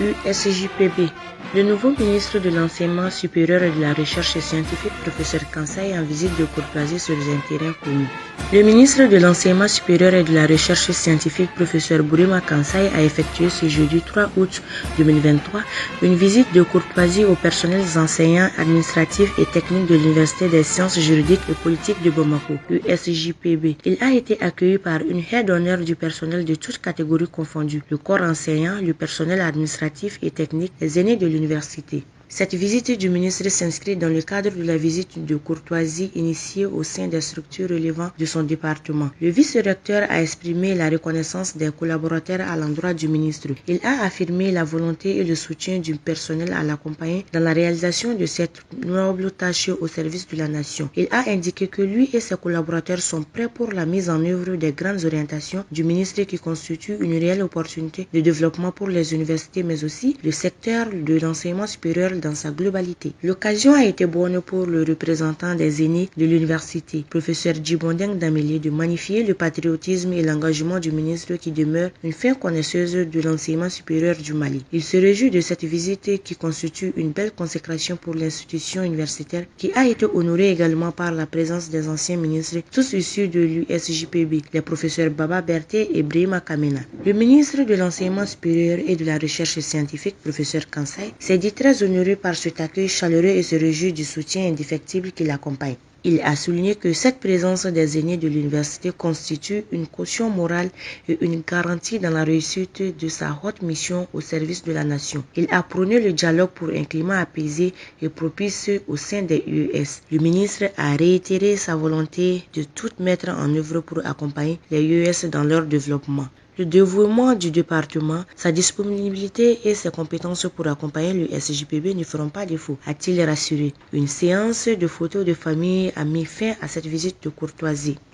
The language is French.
USJPB. Le nouveau ministre de l'Enseignement supérieur et de la Recherche scientifique, professeur Kansai, en visite de courtoisie sur un terrain connu. Le ministre de l'Enseignement supérieur et de la Recherche scientifique, professeur Burima Kansai, a effectué ce jeudi 3 août 2023 une visite de courtoisie aux personnels enseignants, administratifs et techniques de l'Université des sciences juridiques et politiques de Bamako, USJPB. Il a été accueilli par une haie d'honneur du personnel de toutes catégories confondues, le corps enseignant, le personnel administratif et technique, les aînés de l'université. Cette visite du ministre s'inscrit dans le cadre de la visite de courtoisie initiée au sein des structures relevant de son département. Le vice-recteur a exprimé la reconnaissance des collaborateurs à l'endroit du ministre. Il a affirmé la volonté et le soutien du personnel à l'accompagner dans la réalisation de cette noble tâche au service de la nation. Il a indiqué que lui et ses collaborateurs sont prêts pour la mise en œuvre des grandes orientations du ministre qui constituent une réelle opportunité de développement pour les universités mais aussi le secteur de l'enseignement supérieur dans sa globalité. L'occasion a été bonne pour le représentant des aînés de l'université, professeur Djibondeng Dameli, de magnifier le patriotisme et l'engagement du ministre qui demeure une fin connaisseuse de l'enseignement supérieur du Mali. Il se réjouit de cette visite qui constitue une belle consécration pour l'institution universitaire qui a été honorée également par la présence des anciens ministres, tous issus de l'USJPB, les professeurs Baba Berté et Brahima Kamena. Le ministre de l'Enseignement supérieur et de la Recherche scientifique, professeur Kansai, s'est dit très honoré par cet accueil chaleureux et se réjouit du soutien indéfectible qui l'accompagne. Il a souligné que cette présence des aînés de l'université constitue une caution morale et une garantie dans la réussite de sa haute mission au service de la nation. Il a prôné le dialogue pour un climat apaisé et propice au sein des UES. Le ministre a réitéré sa volonté de tout mettre en œuvre pour accompagner les UES dans leur développement. Le dévouement du département, sa disponibilité et ses compétences pour accompagner le SJPB ne feront pas défaut, a-t-il rassuré. Une séance de photos de famille a mis fin à cette visite de courtoisie.